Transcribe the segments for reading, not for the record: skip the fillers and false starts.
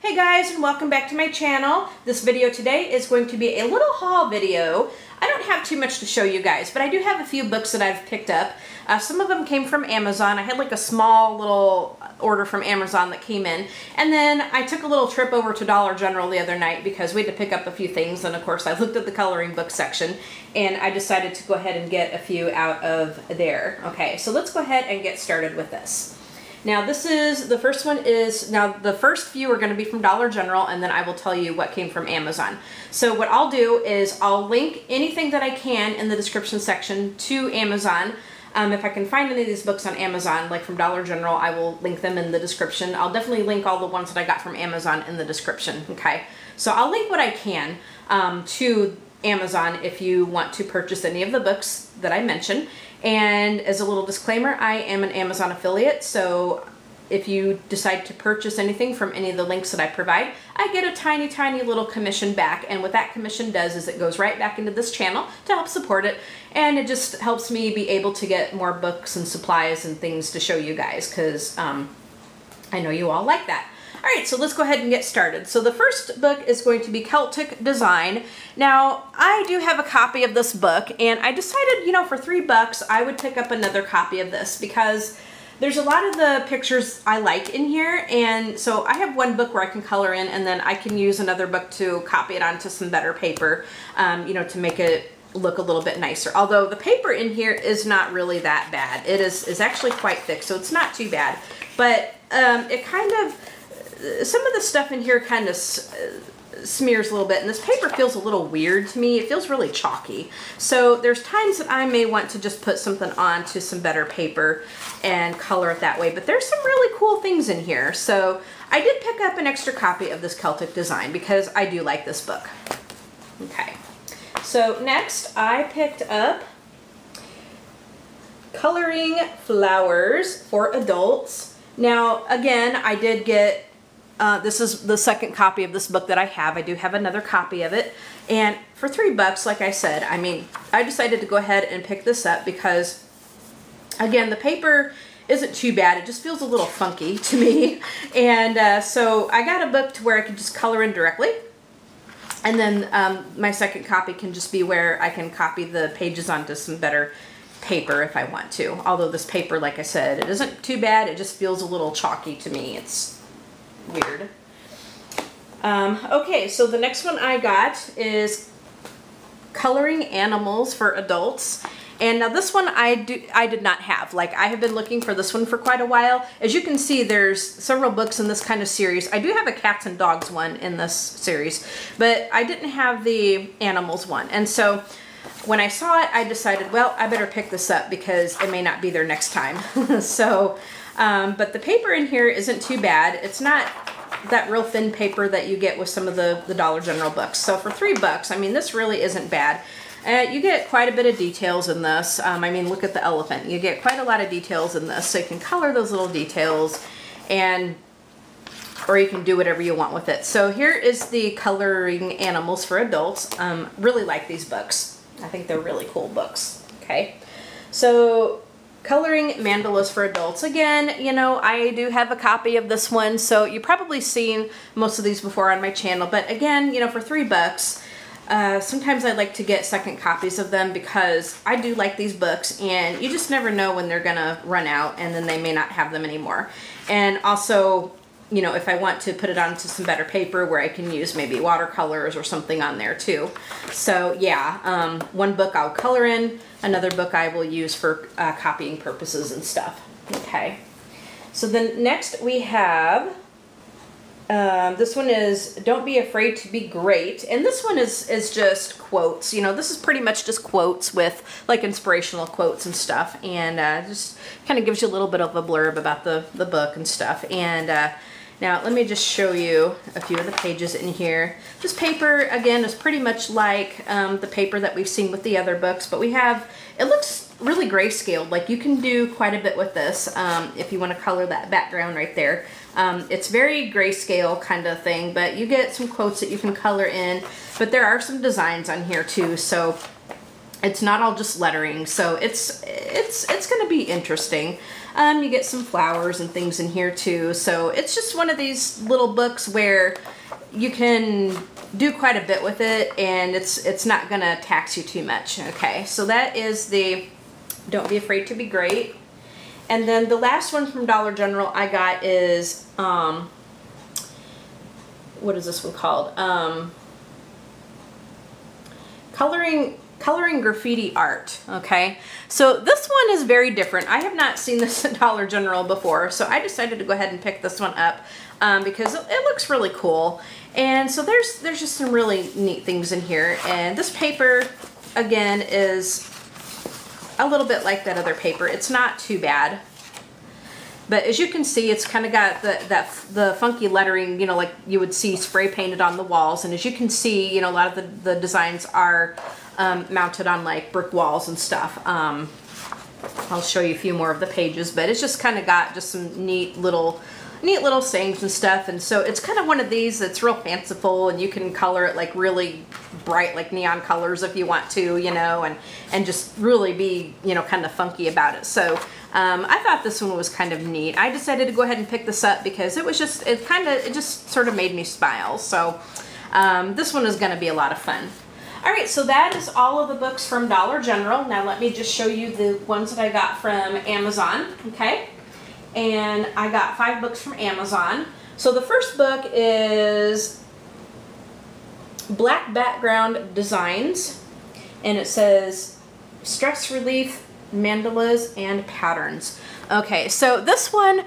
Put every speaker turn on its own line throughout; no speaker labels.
Hey guys, and welcome back to my channel. This video today is going to be a little haul video. I don't have too much to show you guys, but I do have a few books that I've picked up. Some of them came from Amazon. I had like a small little order from Amazon that came in. And then I took a little trip over to Dollar General the other night because we had to pick up a few things. And of course I looked at the coloring book section and I decided to go ahead and get a few out of there. Okay, so let's go ahead and get started with this. Now the first few are going to be from Dollar General, and then I will tell you what came from Amazon. So what I'll do is I'll link anything that I can in the description section to Amazon. If I can find any of these books on Amazon, like from Dollar General, I will link them in the description. I'll definitely link all the ones that I got from Amazon in the description, okay? So I'll link what I can to Amazon if you want to purchase any of the books that I mentioned. And as a little disclaimer, I am an Amazon affiliate, so if you decide to purchase anything from any of the links that I provide, I get a tiny, tiny little commission back. And what that commission does is it goes right back into this channel to help support it. And it just helps me be able to get more books and supplies and things to show you guys, because I know you all like that. All right, so let's go ahead and get started. So the first book is going to be Celtic Design. Now, I do have a copy of this book, and I decided, you know, for $3 I would pick up another copy of this because there's a lot of the pictures I like in here, and so I have one book where I can color in, and then I can use another book to copy it onto some better paper, you know, to make it look a little bit nicer. Although the paper in here is not really that bad. It is actually quite thick, so it's not too bad. But it kind of, some of the stuff in here kind of smears a little bit, and this paper feels a little weird to me. It feels really chalky. So there's times that I may want to just put something onto some better paper and color it that way, but there's some really cool things in here. So I did pick up an extra copy of this Celtic Design because I do like this book. Okay, so next I picked up Coloring Flowers for Adults. Now again, I did get this is the second copy of this book that I have. I do have another copy of it. And for $3, like I said, I mean, I decided to go ahead and pick this up because, again, the paper isn't too bad. It just feels a little funky to me. And so I got a book to where I can just color in directly. And then my second copy can just be where I can copy the pages onto some better paper if I want to. Although this paper, like I said, it isn't too bad. It just feels a little chalky to me. It's weird. Okay, so the next one I got is Coloring Animals for Adults. And now this one I did not have. Like, I have been looking for this one for quite a while. As you can see, there's several books in this kind of series. I do have a cats and dogs one in this series, but I didn't have the animals one. And so when I saw it, I decided, well, I better pick this up because it may not be there next time. So but the paper in here isn't too bad. It's not that real thin paper that you get with some of the Dollar General books. So for $3, I mean, this really isn't bad. You get quite a bit of details in this. I mean, look at the elephant. You get quite a lot of details in this. So you can color those little details, or you can do whatever you want with it. So here is the Coloring Animals for Adults. Really like these books. I think they're really cool books. Okay, so Coloring Mandalas for Adults. Again, you know, I do have a copy of this one, so you've probably seen most of these before on my channel. But again, you know, for $3, sometimes I like to get second copies of them because I do like these books, and you just never know when they're gonna run out, and then they may not have them anymore. And also, you know, if I want to put it onto some better paper where I can use maybe watercolors or something on there too. So yeah, one book I'll color in, another book I will use for copying purposes and stuff. Okay, so then next we have, this one is Don't Be Afraid to Be Great. And this one is just quotes. You know, this is pretty much just quotes with like inspirational quotes and stuff. And just kind of gives you a little bit of a blurb about the book and stuff. And now let me just show you a few of the pages in here. This paper, again, is pretty much like the paper that we've seen with the other books, but we have, it looks really grayscaled. Like, you can do quite a bit with this if you want to color that background right there. It's very grayscale kind of thing, but you get some quotes that you can color in, but there are some designs on here too, so it's not all just lettering. So it's going to be interesting. You get some flowers and things in here too. So it's just one of these little books where you can do quite a bit with it, and it's not gonna tax you too much. Okay, so that is the Don't Be Afraid to Be Great. And then the last one from Dollar General I got is, what is this one called? Coloring Graffiti Art. Okay, so this one is very different. I have not seen this at Dollar General before, so I decided to go ahead and pick this one up because it looks really cool. And so there's just some really neat things in here. And this paper, again, is a little bit like that other paper. It's not too bad. But as you can see, it's kind of got the funky lettering, you know, like you would see spray painted on the walls. And as you can see, you know, a lot of the designs are mounted on like brick walls and stuff. I'll show you a few more of the pages, but it's just kind of got just some neat little sayings and stuff. And so it's kind of one of these that's real fanciful, and you can color it like really bright, like neon colors if you want to, you know, and just really be, you know, kind of funky about it. So I thought this one was kind of neat. I decided to go ahead and pick this up because it was just, it just sort of made me smile. So this one is going to be a lot of fun. All right, so that is all of the books from Dollar General. Now let me just show you the ones that I got from Amazon, okay? And I got 5 books from Amazon. So the first book is Black Background Designs, and it says Stress Relief, Mandalas, and Patterns. Okay, so this one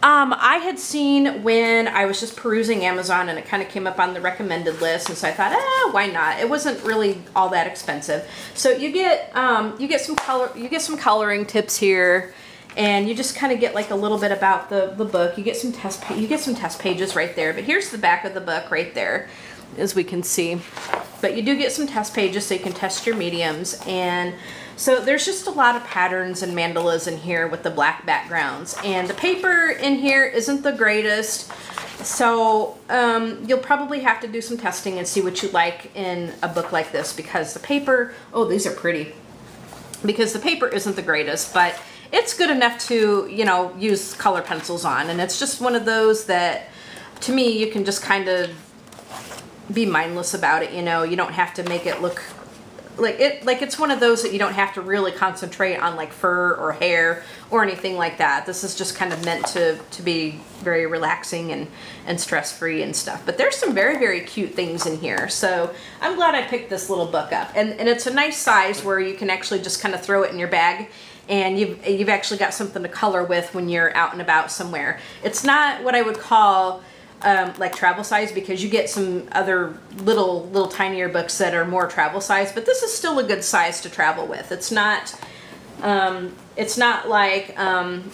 I had seen when I was just perusing Amazon, and it kind of came up on the recommended list, and so I thought, why not? It wasn't really all that expensive. So you get some coloring tips here, and you just kind of get like a little bit about the book. You get some test pages right there, but here's the back of the book right there, as we can see. But you do get some test pages so you can test your mediums. And so there's just a lot of patterns and mandalas in here with the black backgrounds. And the paper in here isn't the greatest, so you'll probably have to do some testing and see what you like in a book like this, because the paper, oh, these are pretty, because the paper isn't the greatest, but it's good enough to, you know, use color pencils on. And it's just one of those that, to me, you can just kind of be mindless about it, you know. You don't have to make it look like it's one of those that you don't have to really concentrate on like fur or hair or anything like that. This is just kind of meant to be very relaxing and stress-free and stuff. But there's some very, very cute things in here. So I'm glad I picked this little book up. And it's a nice size where you can actually just kind of throw it in your bag, and you've actually got something to color with when you're out and about somewhere. It's not what I would call like travel size, because you get some other little tinier books that are more travel size, but this is still a good size to travel with. It's not like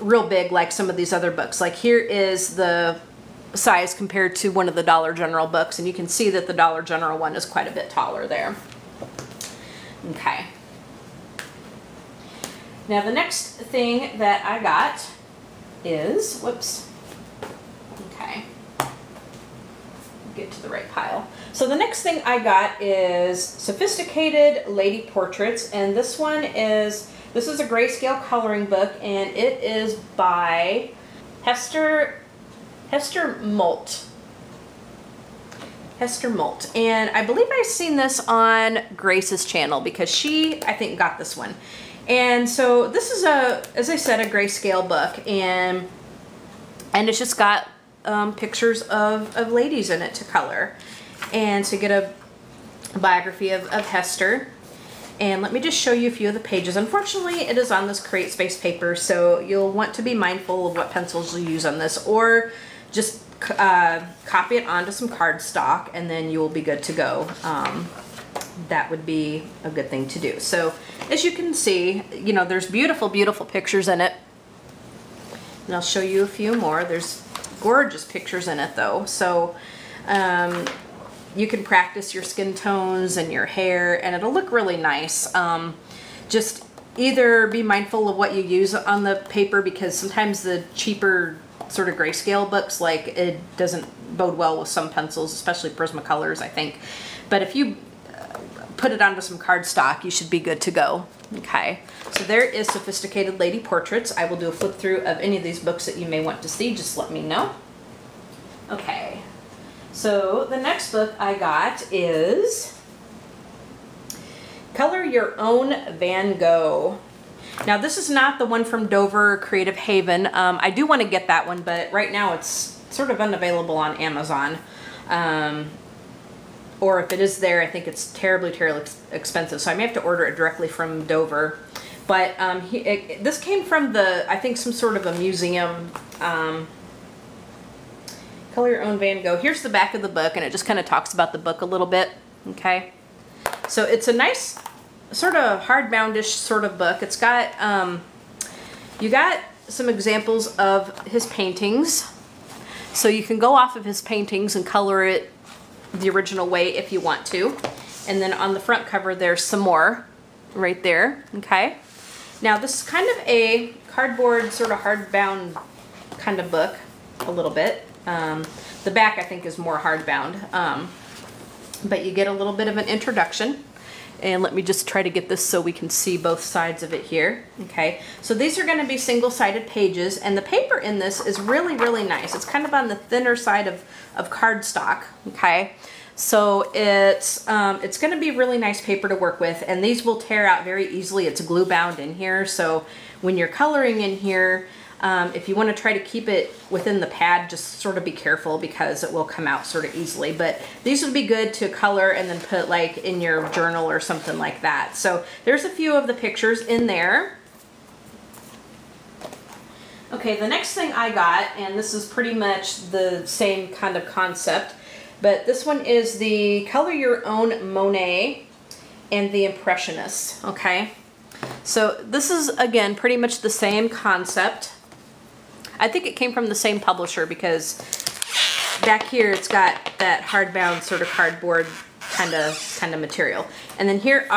real big like some of these other books. Like here is the size compared to one of the Dollar General books, and you can see that the Dollar General one is quite a bit taller there. Okay. Now the next thing that I got is, whoops, okay, get to the right pile. So the next thing I got is Sophisticated Lady Portraits, and this is a grayscale coloring book, and it is by Hester Moult. Hester Moult. And I believe I've seen this on Grace's channel, because she, I think, got this one. And so this is as I said, a grayscale book, and it's just got pictures of ladies in it to color. And so you get a biography of Hester. And let me just show you a few of the pages. Unfortunately, it is on this Create Space paper, so you'll want to be mindful of what pencils you use on this, or just copy it onto some cardstock, and then you will be good to go. That would be a good thing to do. So as you can see, you know, there's beautiful, beautiful pictures in it. And I'll show you a few more. There's gorgeous pictures in it though. So you can practice your skin tones and your hair, and it'll look really nice. Just either be mindful of what you use on the paper, because sometimes the cheaper sort of grayscale books, like, it doesn't bode well with some pencils, especially Prismacolors, I think. But if you put it onto some cardstock, you should be good to go. Okay, so there is Sophisticated Lady Portraits. I will do a flip through of any of these books that you may want to see. Just let me know. Okay, so the next book I got is Color Your Own Van Gogh. Now this is not the one from Dover Creative Haven. I do want to get that one, but right now it's sort of unavailable on Amazon. Or if it is there, I think it's terribly, terribly expensive. So I may have to order it directly from Dover. But this came from I think some sort of a museum. Color Your Own Van Gogh. Here's the back of the book, and it just kind of talks about the book a little bit. Okay. So it's a nice, sort of hardboundish sort of book. It's got, you got some examples of his paintings. So you can go off of his paintings and color it the original way if you want to. And then on the front cover there's some more right there. Okay, now this is kind of a cardboard sort of hardbound kind of book a little bit. The back I think is more hardbound, but you get a little bit of an introduction. And let me just try to get this so we can see both sides of it here. Okay, so these are going to be single-sided pages, and the paper in this is really, really nice. It's kind of on the thinner side of cardstock. Okay, so it's going to be really nice paper to work with, and these will tear out very easily. It's glue bound in here, so when you're coloring in here, if you want to try to keep it within the pad, just sort of be careful because it will come out sort of easily. But these would be good to color and then put like in your journal or something like that. So there's a few of the pictures in there. Okay, the next thing I got, and this is pretty much the same kind of concept, but this one is the Color Your Own Monet and the Impressionists. Okay, so this is again pretty much the same concept. I think it came from the same publisher because back here it's got that hardbound sort of cardboard kind of material. And then here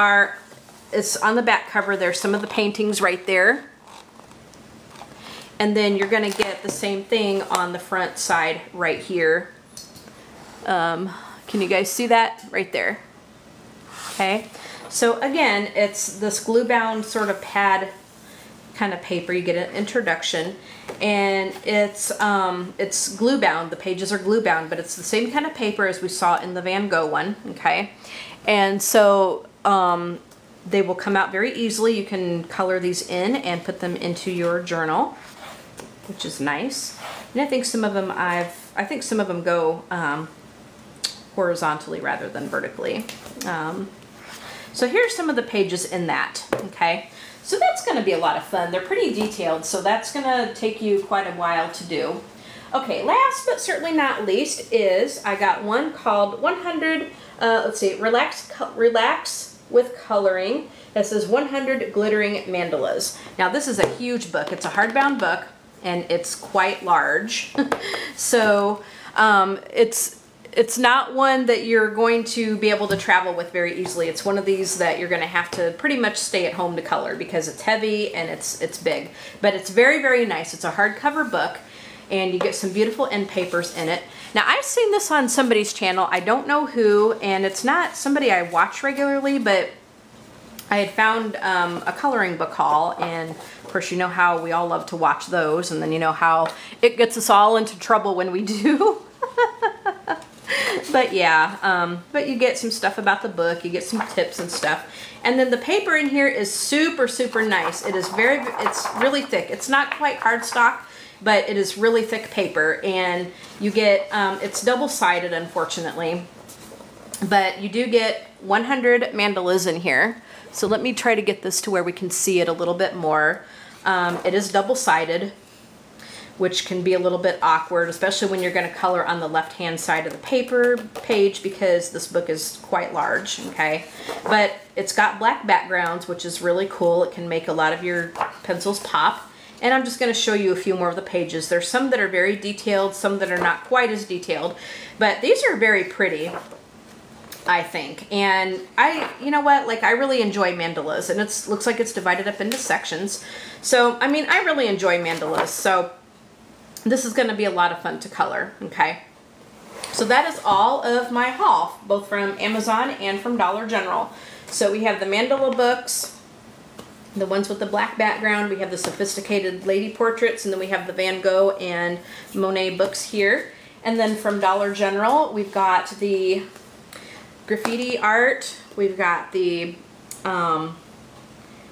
it's on the back cover, there's some of the paintings right there. And then you're going to get the same thing on the front side right here. Can you guys see that right there? Okay, so again, it's this glue bound sort of pad kind of paper. You get an introduction, and it's glue bound. The pages are glue bound, but it's the same kind of paper as we saw in the Van Gogh one. Okay, and so they will come out very easily. You can color these in and put them into your journal, which is nice. And I think some of them some of them go horizontally rather than vertically. So here's some of the pages in that. Okay. So that's going to be a lot of fun. They're pretty detailed, so that's going to take you quite a while to do. Okay, last but certainly not least is I got one called 100, let's see, Relax with Coloring. That says 100 Glittering Mandalas. Now this is a huge book. It's a hardbound book, and it's quite large. So it's not one that you're going to be able to travel with very easily. It's one of these that you're going to have to pretty much stay at home to color because it's heavy and it's big. But it's very, very nice. It's a hardcover book, and you get some beautiful end papers in it. Now, I've seen this on somebody's channel. I don't know who, and it's not somebody I watch regularly, but I had found a coloring book haul, and of course you know how we all love to watch those, and then you know how it gets us all into trouble when we do. But yeah, but you get some stuff about the book, you get some tips and stuff. And then the paper in here is super, super nice. It's really thick. It's not quite cardstock, but it is really thick paper. And you get, it's double-sided, unfortunately. But you do get 100 mandalas in here. So let me try to get this to where we can see it a little bit more. It is double-sided, which can be a little bit awkward, especially when you're going to color on the left-hand side of the paper page because this book is quite large, okay? But it's got black backgrounds, which is really cool. It can make a lot of your pencils pop. And I'm just going to show you a few more of the pages. There's some that are very detailed, some that are not quite as detailed, but these are very pretty, I think. And you know what, like I really enjoy mandalas, and it looks like it's divided up into sections. So, I mean, I really enjoy mandalas, so this is going to be a lot of fun to color, okay? So that is all of my haul, both from Amazon and from Dollar General. So we have the mandala books, The ones with the black background, we have the sophisticated lady portraits, and then we have the Van Gogh and Monet books here. And then from Dollar General, we've got the graffiti art. We've got the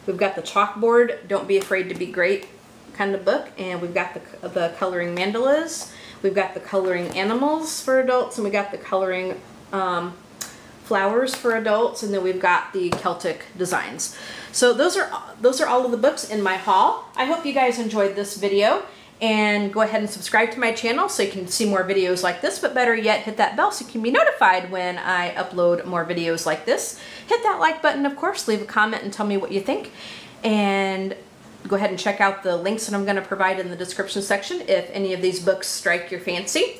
chalkboard, Don't Be Afraid to Be Great kind of book, and we've got the coloring mandalas. We've got the coloring animals for adults, and we got the coloring flowers for adults, and then we've got the Celtic designs. So those are all of the books in my haul. I hope you guys enjoyed this video, and go ahead and subscribe to my channel so you can see more videos like this, but better yet, hit that bell so you can be notified when I upload more videos like this. Hit that like button, of course, leave a comment and tell me what you think, and go ahead and check out the links that I'm going to provide in the description section if any of these books strike your fancy.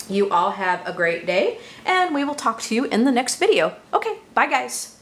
You all have a great day, and we will talk to you in the next video. Okay, bye guys.